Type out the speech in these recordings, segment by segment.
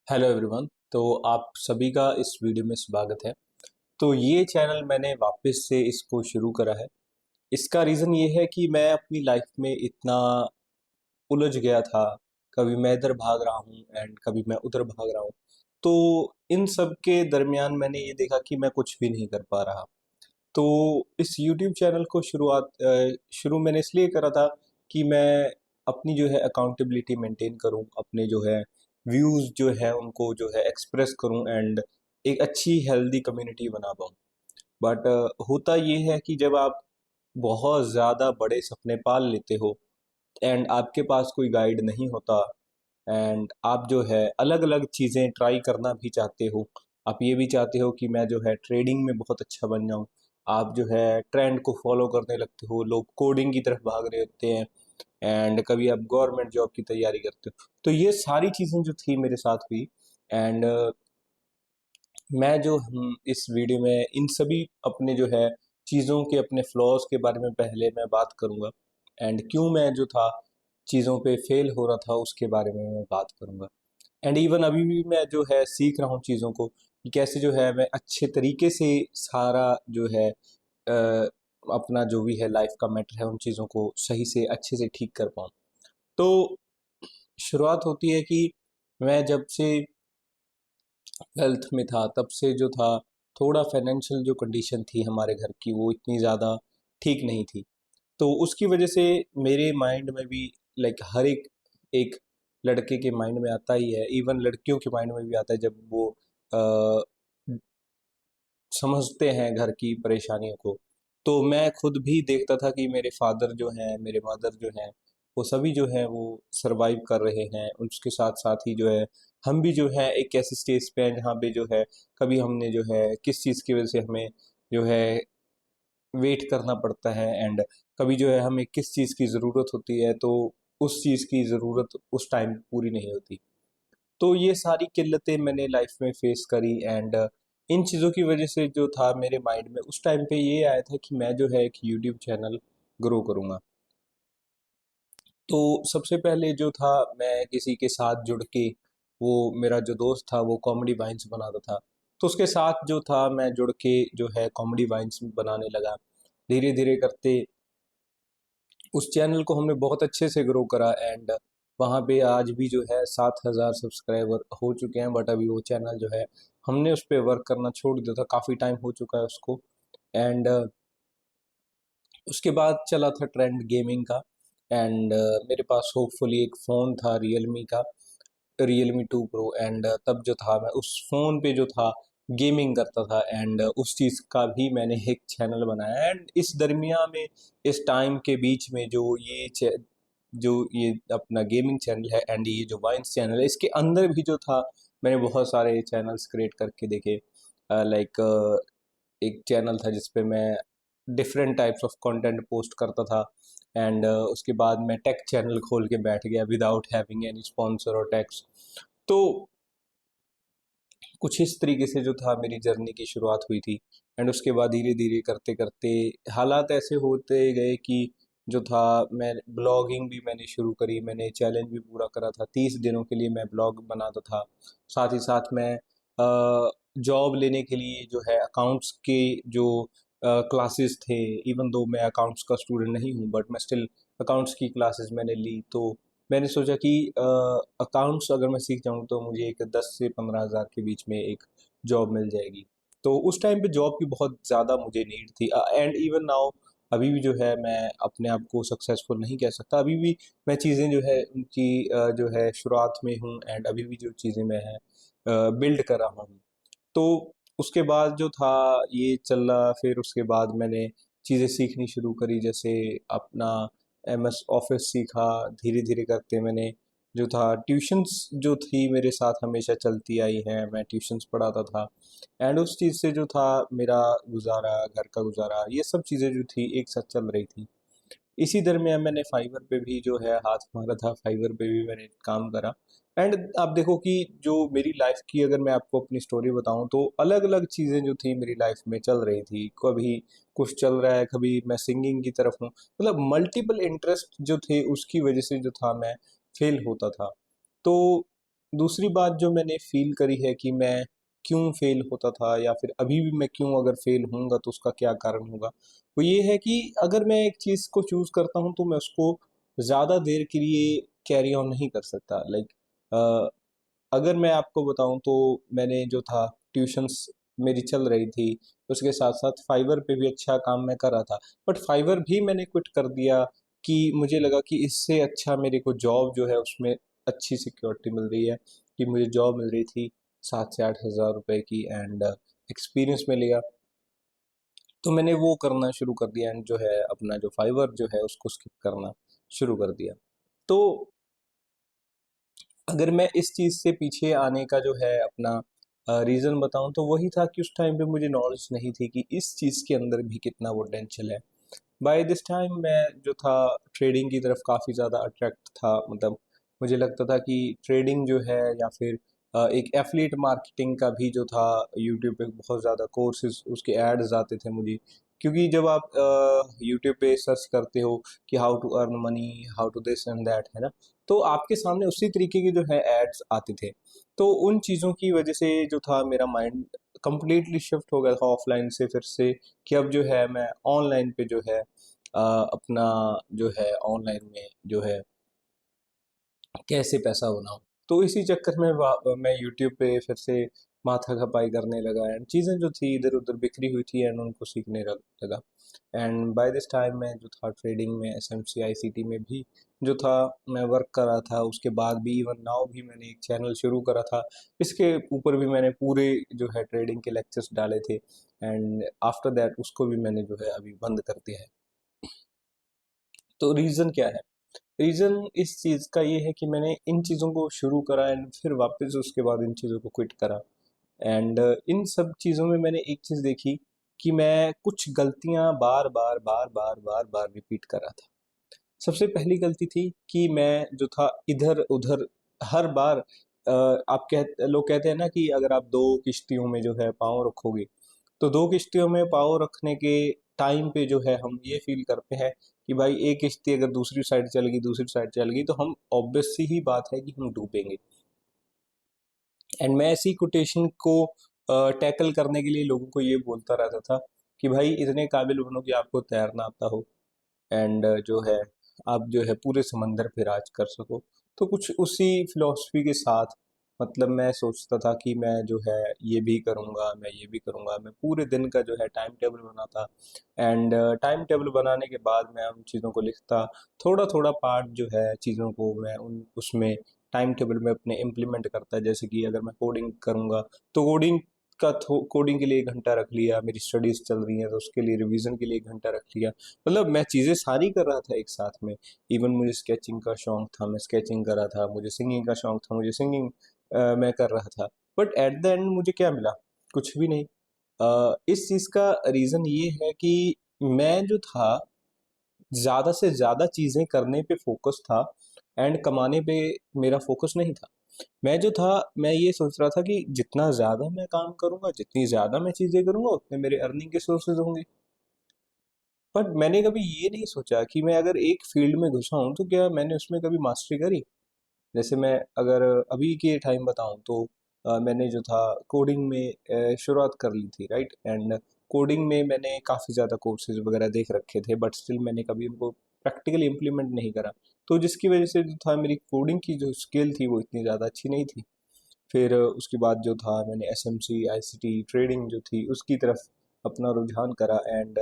Hello everyone. तो आप सभी का इस वीडियो में स्वागत है। तो ये चैनल मैंने वापस से इसको शुरू करा है। इसका रीज़न ये है कि मैं अपनी लाइफ में इतना उलझ गया था। कभी मैं इधर भाग रहा हूँ एंड कभी मैं उधर भाग रहा हूँ। तो इन सब के दरमियान मैंने ये देखा कि मैं कुछ भी नहीं कर पा रहा। तो इस यूट्यूब चैनल को शुरू मैंने इसलिए करा था कि मैं अपनी जो है अकाउंटेबिलिटी मेंटेन करूं, अपने जो है व्यूज़ जो है उनको जो है एक्सप्रेस करूं एंड एक अच्छी हेल्दी कम्युनिटी बना पाऊं। बट होता ये है कि जब आप बहुत ज़्यादा बड़े सपने पाल लेते हो एंड आपके पास कोई गाइड नहीं होता एंड आप जो है अलग अलग चीज़ें ट्राई करना भी चाहते हो। आप ये भी चाहते हो कि मैं जो है ट्रेडिंग में बहुत अच्छा बन जाऊं। आप जो है ट्रेंड को फॉलो करने लगते हो, लोग कोडिंग की तरफ भाग रहे होते हैं एंड कभी आप गवर्नमेंट जॉब की तैयारी करते हो। तो ये सारी चीज़ें जो थी मेरे साथ हुई एंड मैं जो हम इस वीडियो में इन सभी अपने जो है चीज़ों के अपने फ्लॉज के बारे में पहले मैं बात करूंगा एंड क्यों मैं जो था चीज़ों पे फेल हो रहा था उसके बारे में मैं बात करूंगा। एंड इवन अभी भी मैं जो है सीख रहा हूँ चीज़ों को कि कैसे जो है मैं अच्छे तरीके से सारा जो है अपना जो भी है लाइफ का मैटर है उन चीज़ों को सही से अच्छे से ठीक कर पाऊँ। तो शुरुआत होती है कि मैं जब से ट्वेल्थ में था तब से जो था थोड़ा फाइनेंशियल जो कंडीशन थी हमारे घर की वो इतनी ज़्यादा ठीक नहीं थी। तो उसकी वजह से मेरे माइंड में भी लाइक हर एक एक लड़के के माइंड में आता ही है, इवन लड़कियों के माइंड में भी आता है जब वो अ, समझते हैं घर की परेशानियों को। तो मैं खुद भी देखता था कि मेरे फादर जो हैं, मेरे मदर जो हैं, वो सभी जो हैं वो सर्वाइव कर रहे हैं। उसके साथ-साथ ही जो है हम भी जो है एक ऐसे स्टेज पे हैं जहाँ पे जो है कभी हमने जो है किस चीज़ की वज़ह से हमें जो है वेट करना पड़ता है एंड कभी जो है हमें किस चीज़ की ज़रूरत होती है तो उस चीज़ की ज़रूरत उस टाइम पूरी नहीं होती। तो ये सारी किल्लतें मैंने लाइफ में फेस करी एंड इन चीज़ों की वजह से जो था मेरे माइंड में उस टाइम पे ये आया था कि मैं जो है एक यूट्यूब चैनल ग्रो करूँगा। तो सबसे पहले जो था मैं किसी के साथ जुड़ के, वो मेरा जो दोस्त था वो कॉमेडी वाइन्स बनाता था। तो उसके साथ जो था मैं जुड़ के जो है कॉमेडी वाइन्स बनाने लगा। धीरे-धीरे करते उस चैनल को हमने बहुत अच्छे से ग्रो करा एंड वहाँ पे आज भी जो है 7,000 सब्सक्राइबर हो चुके हैं। बट अभी वो चैनल जो है हमने उस पे वर्क करना छोड़ दिया था, काफ़ी टाइम हो चुका है उसको। एंड उसके बाद चला था ट्रेंड गेमिंग का एंड मेरे पास होपफुली एक फ़ोन था रियलमी का, रियलमी 2 प्रो एंड तब जो था मैं उस फ़ोन पे जो था गेमिंग करता था एंड उस चीज़ का भी मैंने एक चैनल बनाया एंड इस दरमिया में इस टाइम के बीच में जो ये अपना गेमिंग चैनल है एंड ये जो वाइन्स चैनल है इसके अंदर भी जो था मैंने बहुत सारे चैनल्स क्रिएट करके देखे। लाइक एक चैनल था जिस पे मैं different types of content post करता था एंड उसके बाद मैं टेक चैनल खोल के बैठ गया विदाउट हैविंग एनी स्पॉन्सर और टैक्स। तो कुछ इस तरीके से जो था मेरी जर्नी की शुरुआत हुई थी एंड उसके बाद धीरे धीरे करते करते हालात ऐसे होते गए कि जो था मैं ब्लॉगिंग भी मैंने शुरू करी, मैंने चैलेंज भी पूरा करा था। 30 दिनों के लिए मैं ब्लॉग बनाता था। साथ ही साथ मैं जॉब लेने के लिए जो है अकाउंट्स के जो क्लासेस थे, इवन दो मैं अकाउंट्स का स्टूडेंट नहीं हूँ बट मैं स्टिल अकाउंट्स की क्लासेस मैंने ली। तो मैंने सोचा कि अकाउंट्स अगर मैं सीख जाऊँ तो मुझे एक 10 से 15 हज़ार के बीच में एक जॉब मिल जाएगी। तो उस टाइम पे जॉब की बहुत ज़्यादा मुझे नीड थी एंड इवन नाउ अभी भी जो है मैं अपने आप को सक्सेसफुल नहीं कह सकता। अभी भी मैं चीज़ें जो है उनकी जो है शुरुआत में हूँ एंड अभी भी जो चीज़ें मैं है बिल्ड कर रहा हूँ। तो उसके बाद जो था ये चल रहा, फिर उसके बाद मैंने चीज़ें सीखनी शुरू करी, जैसे अपना एमएस ऑफिस सीखा। धीरे धीरे करते मैंने जो था ट्यूशन्स जो थी मेरे साथ हमेशा चलती आई हैं, मैं ट्यूशन्स पढ़ाता था एंड उस चीज़ से जो था मेरा गुजारा, घर का गुजारा, ये सब चीज़ें जो थी एक साथ चल रही थी। इसी दरमियान मैंने फाइवर पे भी जो है हाथ मारा था, फाइवर पे भी मैंने काम करा एंड आप देखो कि जो मेरी लाइफ की अगर मैं आपको अपनी स्टोरी बताऊं तो अलग अलग चीज़ें जो थी मेरी लाइफ में चल रही थी। कभी कुछ चल रहा है, कभी मैं सिंगिंग की तरफ हूँ, मतलब मल्टीपल इंटरेस्ट जो थे उसकी वजह से जो था मैं फेल होता था। तो दूसरी बात जो मैंने फ़ील करी है कि मैं क्यों फ़ेल होता था या फिर अभी भी मैं क्यों अगर फ़ेल होऊँगा तो उसका क्या कारण होगा? वो ये है कि अगर मैं एक चीज़ को चूज़ करता हूँ तो मैं उसको ज़्यादा देर के लिए कैरी ऑन नहीं कर सकता। अ, अगर मैं आपको बताऊँ तो मैंने जो था ट्यूशन्स मेरी चल रही थी, उसके साथ-साथ फाइवर पे भी अच्छा काम मैं कर रहा था। बट फाइवर भी मैंने क्विट कर दिया कि मुझे लगा कि इससे अच्छा मेरे को जॉब जो है उसमें अच्छी सिक्योरिटी मिल रही है, कि मुझे जॉब मिल रही थी 7 से 8 हज़ार रुपए की एंड एक्सपीरियंस मिलेगा। तो मैंने वो करना शुरू कर दिया एंड जो है अपना जो फाइवर जो है उसको स्किप करना शुरू कर दिया। तो अगर मैं इस चीज़ से पीछे आने का जो है अपना रीज़न बताऊँ तो वही था कि उस टाइम पे मुझे नॉलेज नहीं थी कि इस चीज़ के अंदर भी कितना पोटेंशियल है। बाय दिस टाइम मैं जो था ट्रेडिंग की तरफ काफ़ी ज़्यादा अट्रैक्ट था, मतलब मुझे लगता था कि ट्रेडिंग जो है या फिर एक एफिलिएट मार्केटिंग का भी जो था यूट्यूब पे बहुत ज़्यादा कोर्सेज उसके एड्स आते थे मुझे, क्योंकि जब आप यूट्यूब पे सर्च करते हो कि how to earn money, how to this and that, है ना, तो आपके सामने उसी तरीके के जो है एड्स आते थे। तो उन चीज़ों की वजह से जो था मेरा माइंड कंप्लीटली शिफ्ट हो गया था ऑफलाइन से फिर से कि अब जो है मैं ऑनलाइन पे जो है अपना जो है ऑनलाइन में जो है कैसे पैसा बनाऊँ। तो इसी चक्कर में मैं यूट्यूब पे फिर से माथा खपाई करने लगा एंड चीज़ें जो थी इधर-उधर बिखरी हुई थी एंड उनको सीखने लगा। एंड बाय दिस टाइम मैं जो था ट्रेडिंग में एसएमसी आईसीटी में भी जो था मैं वर्क कर रहा था। उसके बाद भी इवन नाउ भी मैंने एक चैनल शुरू करा था। इसके ऊपर भी मैंने पूरे जो है ट्रेडिंग के लेक्चर्स डाले थे एंड आफ्टर दैट उसको भी मैंने जो है अभी बंद कर दिया है। तो रीज़न क्या है? रीज़न इस चीज़ का ये है कि मैंने इन चीज़ों को शुरू करा एंड फिर वापस उसके बाद इन चीज़ों को क्विट करा एंड इन सब चीज़ों में मैंने एक चीज़ देखी कि मैं कुछ गलतियाँ बार-बार रिपीट कर रहा था। सबसे पहली गलती थी कि मैं जो था इधर-उधर हर बार आप लोग कहते हैं ना कि अगर आप 2 किश्तियों में जो है पाँव रखोगे, तो 2 किश्तियों में पाँव रखने के टाइम पे जो है हम ये फ़ील करते हैं कि भाई एक किश्ती अगर दूसरी साइड चल गई तो हम ऑब्वियस सी ही बात है कि हम डूबेंगे। एंड मैं ऐसी कोटेशन को टैकल करने के लिए लोगों को ये बोलता रहता था कि भाई इतने काबिल बनो कि आपको तैरना आता हो एंड जो है आप जो है पूरे समंदर पे राज कर सको। तो कुछ उसी फिलॉसफी के साथ मतलब मैं सोचता था कि मैं जो है ये भी करूँगा, मैं ये भी करूँगा। मैं पूरे दिन का जो है टाइम टेबल बनाता एंड टाइम टेबल बनाने के बाद मैं उन चीज़ों को लिखता। थोड़ा-थोड़ा पार्ट जो है चीज़ों को मैं उन उसमें टाइम टेबल में अपने इम्प्लीमेंट करता। जैसे कि अगर मैं कोडिंग करूँगा तो कोडिंग के लिए 1 घंटा रख लिया, मेरी स्टडीज़ चल रही हैं तो उसके लिए रिवीजन के लिए 1 घंटा रख लिया। मतलब मैं चीज़ें सारी कर रहा था एक साथ में। इवन मुझे स्केचिंग का शौक था, मैं स्केचिंग कर रहा था, मुझे सिंगिंग का शौक था, मुझे सिंगिंग मैं कर रहा था। बट एट द एंड मुझे क्या मिला? कुछ भी नहीं। इस चीज़ का रीज़न ये है कि मैं जो था ज़्यादा से ज़्यादा चीज़ें करने पे फ़ोकस था एंड कमाने पे मेरा फ़ोकस नहीं था। मैं जो था मैं ये सोच रहा था कि जितना ज़्यादा मैं काम करूँगा, जितनी ज़्यादा मैं चीज़ें करूँगा, उतने मेरे अर्निंग के सोर्सेज़ होंगे। बट मैंने कभी ये नहीं सोचा कि मैं अगर एक फ़ील्ड में घुसा हूँ, तो क्या मैंने उसमें कभी मास्टरी करी? जैसे मैं अगर अभी के टाइम बताऊँ तो मैंने जो था कोडिंग में शुरुआत कर ली थी, राइट? एंड कोडिंग में मैंने काफ़ी ज़्यादा कोर्सेज़ वगैरह देख रखे थे बट स्टिल मैंने कभी उनको प्रैक्टिकली इम्प्लीमेंट नहीं करा। तो जिसकी वज़ह से जो था मेरी कोडिंग की जो स्किल थी वो इतनी ज़्यादा अच्छी नहीं थी। फिर उसके बाद जो था मैंने एसएमसी, आईसीटी, ट्रेडिंग जो थी उसकी तरफ अपना रुझान करा एंड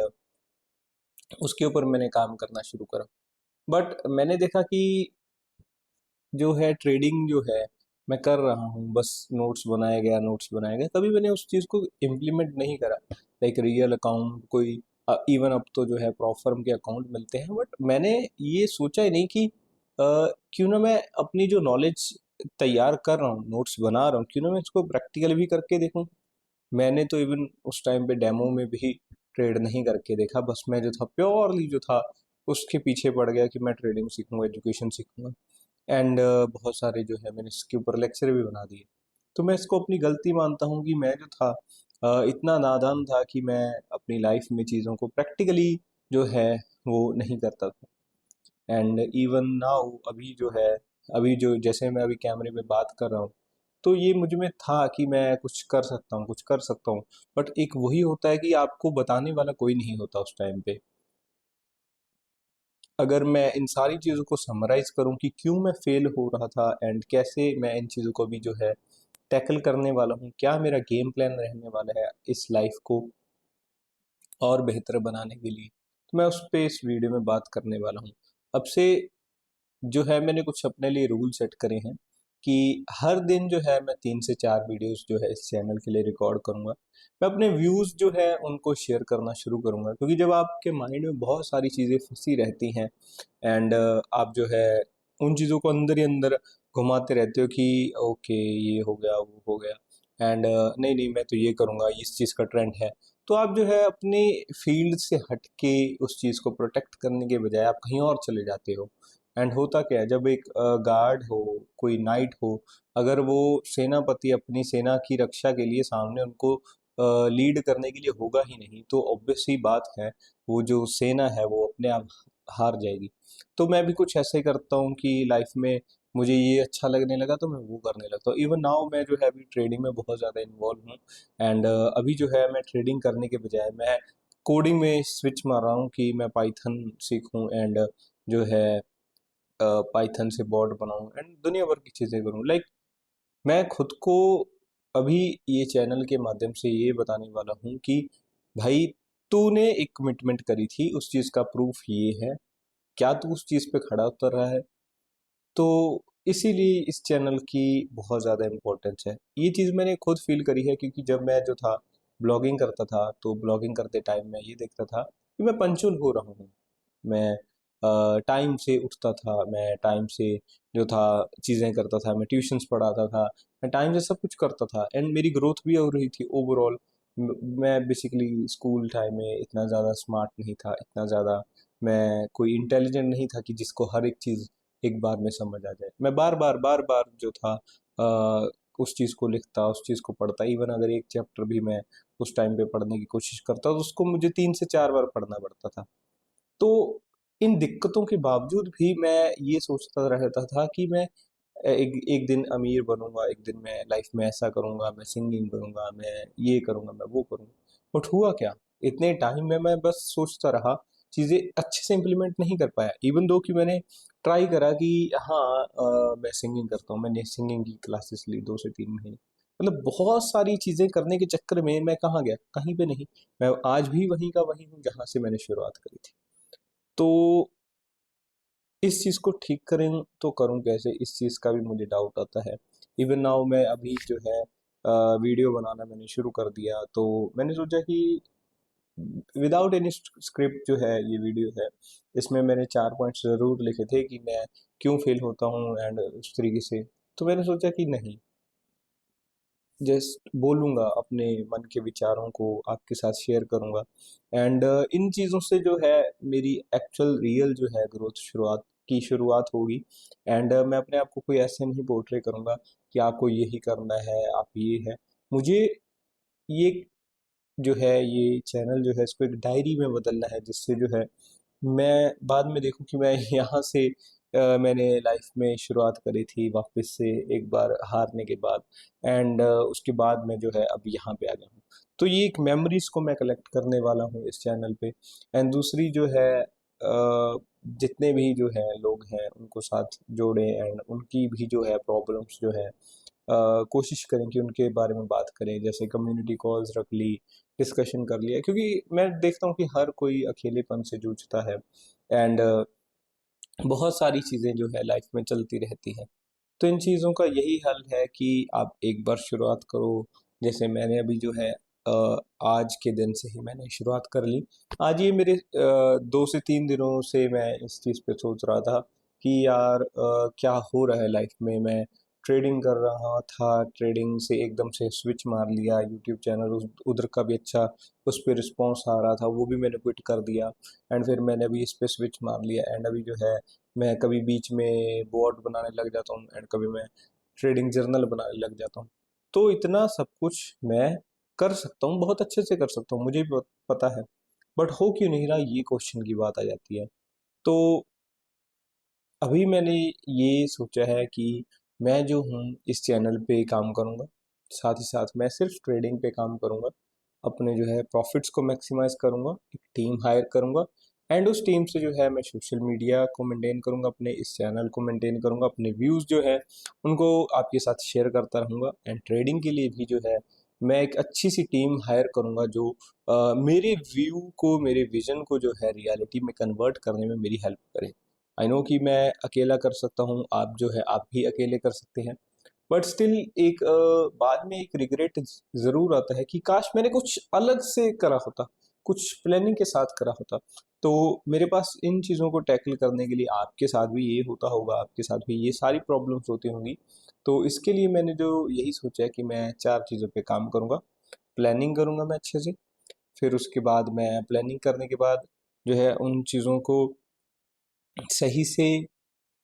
उसके ऊपर मैंने काम करना शुरू करा। बट मैंने देखा कि जो है ट्रेडिंग जो है मैं कर रहा हूँ, बस नोट्स बनाया गया, कभी मैंने उस चीज़ को इम्प्लीमेंट नहीं करा। लाइक रियल अकाउंट कोई इवन अब तो जो है प्रॉ फर्म के अकाउंट मिलते हैं बट मैंने ये सोचा ही नहीं कि क्यों ना मैं अपनी जो नॉलेज तैयार कर रहा हूँ, नोट्स बना रहा हूँ, क्यों ना मैं इसको प्रैक्टिकल भी करके देखूँ। मैंने तो इवन उस टाइम पे डेमो में भी ट्रेड नहीं करके देखा, बस मैं जो था प्योरली जो था उसके पीछे पड़ गया कि मैं ट्रेडिंग सीखूंगा, एजुकेशन सीखूंगा एंड बहुत सारे जो है मैंने इसके ऊपर लेक्चर भी बना दिए। तो मैं इसको अपनी गलती मानता हूँ कि मैं जो था इतना नादान था कि मैं अपनी लाइफ में चीज़ों को प्रैक्टिकली जो है वो नहीं करता था। एंड इवन नाउ अभी जो है अभी जो जैसे मैं अभी कैमरे में बात कर रहा हूँ तो ये मुझ में था कि मैं कुछ कर सकता हूँ, कुछ कर सकता हूँ। बट एक वही होता है कि आपको बताने वाला कोई नहीं होता उस टाइम पे। अगर मैं इन सारी चीज़ों को समराइज करूँ कि क्यों मैं फेल हो रहा था एंड कैसे मैं इन चीज़ों को भी जो है टैकल करने वाला हूँ, क्या मेरा गेम प्लान रहने वाला है इस लाइफ को और बेहतर बनाने के लिए, तो मैं उस पे इस वीडियो में बात करने वाला हूँ। अब से जो है मैंने कुछ अपने लिए रूल सेट करे हैं कि हर दिन जो है मैं 3 से 4 वीडियोस जो है इस चैनल के लिए रिकॉर्ड करूँगा। मैं अपने व्यूज़ जो है उनको शेयर करना शुरू करूँगा, क्योंकि जब आपके माइंड में बहुत सारी चीज़ें फंसी रहती हैं एंड आप जो है उन चीज़ों को अंदर ही अंदर घुमाते रहते हो कि ओके ये हो गया वो हो गया एंड नहीं नहीं मैं तो ये करूँगा, इस चीज़ का ट्रेंड है। तो आप जो है अपने फील्ड से हट के उस चीज़ को प्रोटेक्ट करने के बजाय आप कहीं और चले जाते हो। एंड होता क्या है, जब एक गार्ड हो, कोई नाइट हो, अगर वो सेनापति अपनी सेना की रक्षा के लिए सामने उनको लीड करने के लिए होगा ही नहीं, तो ऑब्वियस ही बात है वो जो सेना है वो अपने आप हार जाएगी। तो मैं भी कुछ ऐसे ही करता हूँ कि लाइफ में मुझे ये अच्छा लगने लगा तो मैं वो करने लगता हूँ। इवन नाउ मैं जो है अभी ट्रेडिंग में बहुत ज़्यादा इन्वॉल्व हूँ एंड अभी जो है मैं ट्रेडिंग करने के बजाय मैं कोडिंग में स्विच मार रहा हूँ कि मैं पाइथन सीखूँ एंड जो है पाइथन से बॉट बनाऊँ एंड दुनिया भर की चीज़ें करूँ। लाइक मैं खुद को अभी ये चैनल के माध्यम से ये बताने वाला हूँ कि भाई तूने एक कमिटमेंट करी थी, उस चीज़ का प्रूफ ये है, क्या तू उस चीज़ पे खड़ा उतर रहा है? तो इसीलिए इस चैनल की बहुत ज़्यादा इम्पोर्टेंस है। ये चीज़ मैंने खुद फ़ील करी है, क्योंकि जब मैं जो था ब्लॉगिंग करता था, तो ब्लॉगिंग करते टाइम मैं ये देखता था कि मैं पंक्चुअल हो रहा हूँ। मैं टाइम से उठता था, मैं टाइम से जो था चीज़ें करता था, मैं ट्यूशन्स पढ़ाता था, मैं टाइम से सब कुछ करता था एंड मेरी ग्रोथ भी हो रही थी ओवरऑल। मैं बेसिकली स्कूल टाइम में इतना ज़्यादा स्मार्ट नहीं था, इतना ज़्यादा मैं कोई इंटेलिजेंट नहीं था कि जिसको हर एक चीज़ एक बार में समझ आ जाए। मैं बार-बार जो था उस चीज़ को लिखता, उस चीज़ को पढ़ता। इवन अगर एक चैप्टर भी मैं उस टाइम पे पढ़ने की कोशिश करता, तो उसको मुझे 3 से 4 बार पढ़ना पड़ता था। तो इन दिक्कतों के बावजूद भी मैं ये सोचता रहता था कि मैं एक एक दिन अमीर बनूँगा, एक दिन मैं लाइफ़ में ऐसा करूँगा, मैं सिंगिंग करूँगा, मैं ये करूँगा, मैं वो करूँगा। बट हुआ क्या? इतने टाइम में मैं बस सोचता रहा, चीज़ें अच्छे से इम्प्लीमेंट नहीं कर पाया। इवन दो कि मैंने ट्राई करा कि हाँ मैं सिंगिंग करता हूँ, मैंने सिंगिंग की क्लासेस ली 2 से 3 महीने। मतलब बहुत सारी चीज़ें करने के चक्कर में मैं कहाँ गया? कहीं पे नहीं। मैं आज भी वहीं का वहीं हूँ जहाँ से मैंने शुरुआत करी थी। तो इस चीज़ को ठीक करें तो करूँ कैसे? इस चीज़ का भी मुझे डाउट आता है। इवन नाउ मैं अभी जो है वीडियो बनाना मैंने शुरू कर दिया, तो मैंने सोचा कि विदाउट एनी स्क्रिप्ट जो है ये वीडियो है, इसमें मैंने 4 पॉइंट्स ज़रूर लिखे थे कि मैं क्यों फेल होता हूँ एंड उस तरीके से। तो मैंने सोचा कि नहीं, जस्ट बोलूँगा, अपने मन के विचारों को आपके साथ शेयर करूँगा एंड इन चीज़ों से जो है मेरी एक्चुअल रियल जो है ग्रोथ शुरुआत होगी एंड मैं अपने आप को कोई ऐसे नहीं पोर्ट्रे करूँगा कि आपको यही करना है, आप ये है। मुझे ये जो है ये चैनल जो है इसको एक डायरी में बदलना है, जिससे जो है मैं बाद में देखूँ कि मैं यहाँ से मैंने लाइफ में शुरुआत करी थी वापस से एक बार हारने के बाद एंड उसके बाद मैं जो है अब यहाँ पे आ गया हूँ। तो ये एक मेमोरीज को मैं कलेक्ट करने वाला हूँ इस चैनल पे एंड दूसरी जो है जितने भी जो है लोग हैं उनको साथ जोड़ें एंड उनकी भी जो है प्रॉब्लम्स जो है कोशिश करें कि उनके बारे में बात करें, जैसे कम्युनिटी कॉल्स रख ली, डिस्कशन कर लिया, क्योंकि मैं देखता हूँ कि हर कोई अकेलेपन से जूझता है एंड बहुत सारी चीज़ें जो है लाइफ में चलती रहती हैं। तो इन चीज़ों का यही हल है कि आप एक बार शुरुआत करो, जैसे मैंने अभी जो है आज के दिन से ही मैंने शुरुआत कर ली। आज ये मेरे 2 से 3 दिनों से मैं इस चीज़ पे सोच रहा था कि यार क्या हो रहा है लाइफ में। मैं ट्रेडिंग कर रहा था, ट्रेडिंग से एकदम से स्विच मार लिया, यूट्यूब चैनल उधर का भी अच्छा उस पे रिस्पॉन्स आ रहा था, वो भी मैंने क्विट कर दिया एंड फिर मैंने अभी इस पे स्विच मार लिया एंड अभी जो है मैं कभी बीच में बोर्ड बनाने लग जाता हूँ एंड कभी मैं ट्रेडिंग जर्नल बनाने लग जाता हूँ। तो इतना सब कुछ मैं कर सकता हूँ, बहुत अच्छे से कर सकता हूँ, मुझे भी पता है। बट हो क्यों नहीं रहा, ये क्वेश्चन की बात आ जाती है। तो अभी मैंने ये सोचा है कि मैं जो हूँ इस चैनल पे काम करूँगा, साथ ही साथ मैं सिर्फ ट्रेडिंग पे काम करूँगा, अपने जो है प्रॉफिट्स को मैक्सिमाइज करूँगा, एक टीम हायर करूँगा एंड उस टीम से जो है मैं सोशल मीडिया को मेंटेन करूँगा, अपने इस चैनल को मेंटेन करूँगा, अपने व्यूज़ जो है उनको आपके साथ शेयर करता रहूँगा एंड ट्रेडिंग के लिए भी जो है मैं एक अच्छी सी टीम हायर करूँगा जो मेरे व्यू को, मेरे विजन को जो है रियलिटी में कन्वर्ट करने में मेरी हेल्प करे। आई नो कि मैं अकेला कर सकता हूँ, आप जो है आप भी अकेले कर सकते हैं, बट स्टिल एक बाद में एक रिग्रेट ज़रूर आता है कि काश मैंने कुछ अलग से करा होता, कुछ प्लानिंग के साथ करा होता। तो मेरे पास इन चीज़ों को टैकल करने के लिए आपके साथ भी ये होता होगा, आपके साथ भी ये सारी प्रॉब्लम्स होती होंगी। तो इसके लिए मैंने जो यही सोचा है कि मैं 4 चीज़ों पे काम करूँगा। प्लानिंग करूँगा मैं अच्छे से, फिर उसके बाद मैं प्लानिंग करने के बाद जो है उन चीज़ों को सही से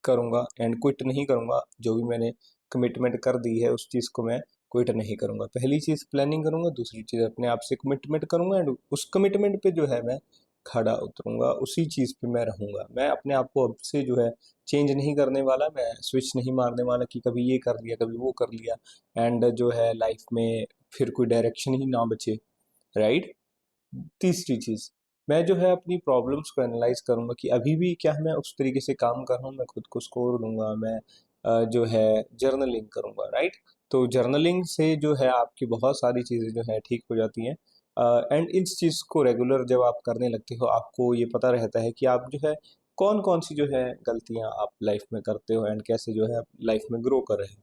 करूँगा एंड क्विट नहीं करूँगा। जो भी मैंने कमिटमेंट कर दी है उस चीज़ को मैं क्विट नहीं करूँगा। पहली चीज़ प्लानिंग करूँगा, दूसरी चीज़ अपने आप से कमिटमेंट करूँगा एंड उस कमिटमेंट पे जो है मैं खड़ा उतरूँगा, उसी चीज़ पे मैं रहूँगा। मैं अपने आप को अब से जो है चेंज नहीं करने वाला, मैं स्विच नहीं मारने वाला कि कभी ये कर लिया, कभी वो कर लिया एंड जो है लाइफ में फिर कोई डायरेक्शन ही ना बचे, राइट? तीसरी चीज़, मैं जो है अपनी प्रॉब्लम्स को एनालाइज़ करूँगा कि अभी भी क्या मैं उस तरीके से काम कर रहा हूँ, मैं खुद को स्कोर दूँगा, मैं जो है जर्नलिंग करूँगा, राइट? तो जर्नलिंग से जो है आपकी बहुत सारी चीज़ें जो है ठीक हो जाती हैं एंड इस चीज़ को रेगुलर जब आप करने लगते हो, आपको ये पता रहता है कि आप जो है कौन-कौन सी जो है गलतियाँ आप लाइफ में करते हो एंड कैसे जो है आप लाइफ में ग्रो कर रहे हो।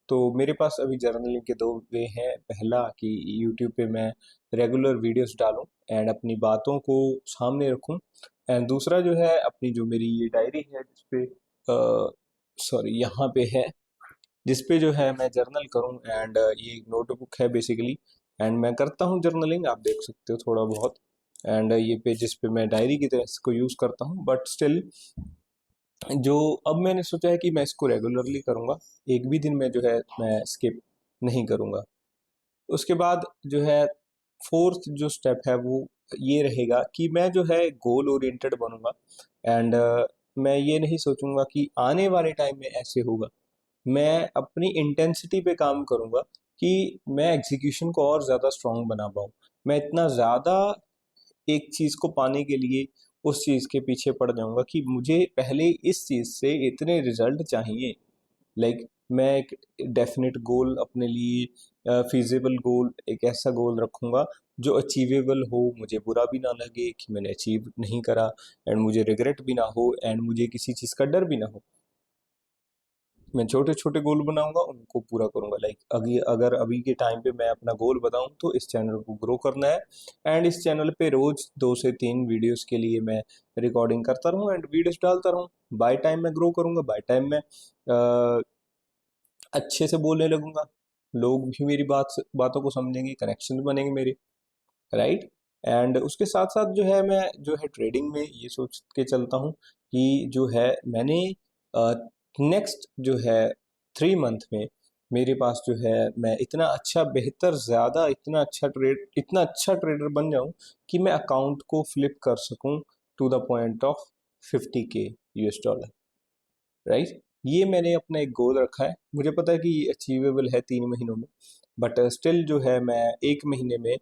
तो मेरे पास अभी जर्नलिंग के 2 वे हैं। पहला कि यूट्यूब पे मैं रेगुलर वीडियोस डालूँ एंड अपनी बातों को सामने रखूँ एंड दूसरा जो है अपनी जो मेरी ये डायरी है जिस पे सॉरी यहाँ पे है, जिस पे जो है मैं जर्नल करूँ एंड ये एक नोटबुक है बेसिकली एंड मैं करता हूँ जर्नलिंग, आप देख सकते हो थोड़ा बहुत एंड ये पेज जिस पे मैं डायरी की तरह इसको यूज़ करता हूँ, बट स्टिल जो अब मैंने सोचा है कि मैं इसको रेगुलरली करूँगा, एक भी दिन में जो है मैं स्किप नहीं करूँगा। उसके बाद जो है 4th जो स्टेप है वो ये रहेगा कि मैं जो है गोल ओरिएंटेड बनूँगा एंड मैं ये नहीं सोचूँगा कि आने वाले टाइम में ऐसे होगा। मैं अपनी इंटेंसिटी पे काम करूँगा कि मैं एग्ज़ीक्यूशन को और ज़्यादा स्ट्रॉन्ग बना पाऊँ। मैं इतना ज़्यादा एक चीज़ को पाने के लिए उस चीज़ के पीछे पड़ जाऊँगा कि मुझे पहले इस चीज़ से इतने रिज़ल्ट चाहिए। लाइक मैं एक डेफ़िनिट गोल अपने लिए फ़ीज़िबल गोल, एक ऐसा गोल रखूँगा जो अचीवेबल हो, मुझे बुरा भी ना लगे कि मैंने अचीव नहीं करा एंड मुझे रिग्रेट भी ना हो एंड मुझे किसी चीज़ का डर भी ना हो। मैं छोटे-छोटे गोल बनाऊँगा, उनको पूरा करूँगा। लाइक अगी अगर अभी के टाइम पे मैं अपना गोल बताऊँ तो इस चैनल को ग्रो करना है एंड इस चैनल पे रोज़ 2 से 3 वीडियोज़ के लिए मैं रिकॉर्डिंग करता रहूँ एंड वीडियोज़ डालता रहूँ। बाय टाइम मैं ग्रो करूँगा, बाय टाइम मैं अच्छे से बोलने लगूँगा। लोग भी मेरी बातों को समझेंगे, कनेक्शंस बनेंगे मेरे, राइट? एंड उसके साथ-साथ जो है मैं जो है ट्रेडिंग में ये सोच के चलता हूँ कि जो है मैंने अ, नेक्स्ट जो है 3 मंथ में मेरे पास जो है मैं इतना अच्छा बेहतर ज़्यादा इतना अच्छा ट्रेडर बन जाऊँ कि मैं अकाउंट को फ्लिप कर सकूँ to the point of 50K $, right? ये मैंने अपना एक गोल रखा है। मुझे पता है कि ये अचीवेबल है 3 महीनों में, बट स्टिल जो है मैं 1 महीने में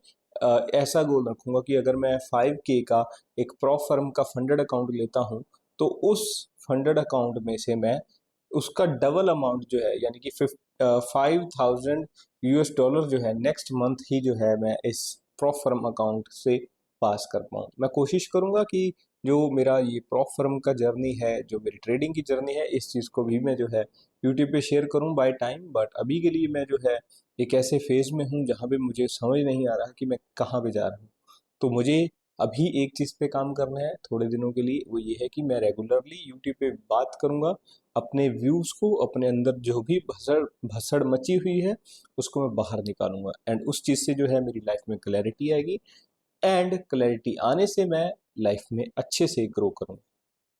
ऐसा गोल रखूँगा कि अगर मैं 5K का एक प्रो फर्म का फंडेड अकाउंट लेता हूँ, तो उस फंडेड अकाउंट में से मैं उसका डबल अमाउंट जो है यानी कि 5000 $, जो है नेक्स्ट मंथ ही जो है मैं इस प्रो फर्म अकाउंट से पास कर पाऊँ। मैं कोशिश करूँगा कि जो मेरा ये प्रॉप फर्म का जर्नी है, जो मेरी ट्रेडिंग की जर्नी है, इस चीज़ को भी मैं जो है यूट्यूब पे शेयर करूँ बाय टाइम, बट अभी के लिए मैं जो है एक ऐसे फेज़ में हूँ जहाँ पे मुझे समझ नहीं आ रहा कि मैं कहाँ पे जा रहा हूँ। तो मुझे अभी एक चीज़ पे काम करना है थोड़े दिनों के लिए, वो ये है कि मैं रेगुलरली यूट्यूब पे बात करूँगा, अपने व्यूज़ को, अपने अंदर जो भी भसड़ मची हुई है, उसको मैं बाहर निकालूँगा एंड उस चीज़ से जो है मेरी लाइफ़ में क्लैरिटी आएगी एंड क्लैरिटी आने से मैं लाइफ में अच्छे से ग्रो करूँ।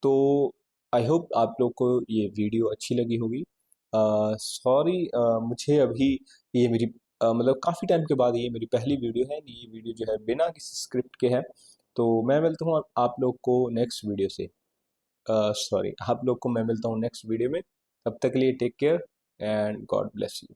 तो आई होप आप लोग को ये वीडियो अच्छी लगी होगी। सॉरी, मुझे अभी ये मेरी मतलब काफ़ी टाइम के बाद ये मेरी पहली वीडियो है। ये वीडियो जो है बिना किसी स्क्रिप्ट के है। तो मैं मिलता हूँ आप लोग को नेक्स्ट वीडियो से। सॉरी, आप लोग को मैं मिलता हूँ नेक्स्ट वीडियो में। तब तक के लिए take care and God bless you.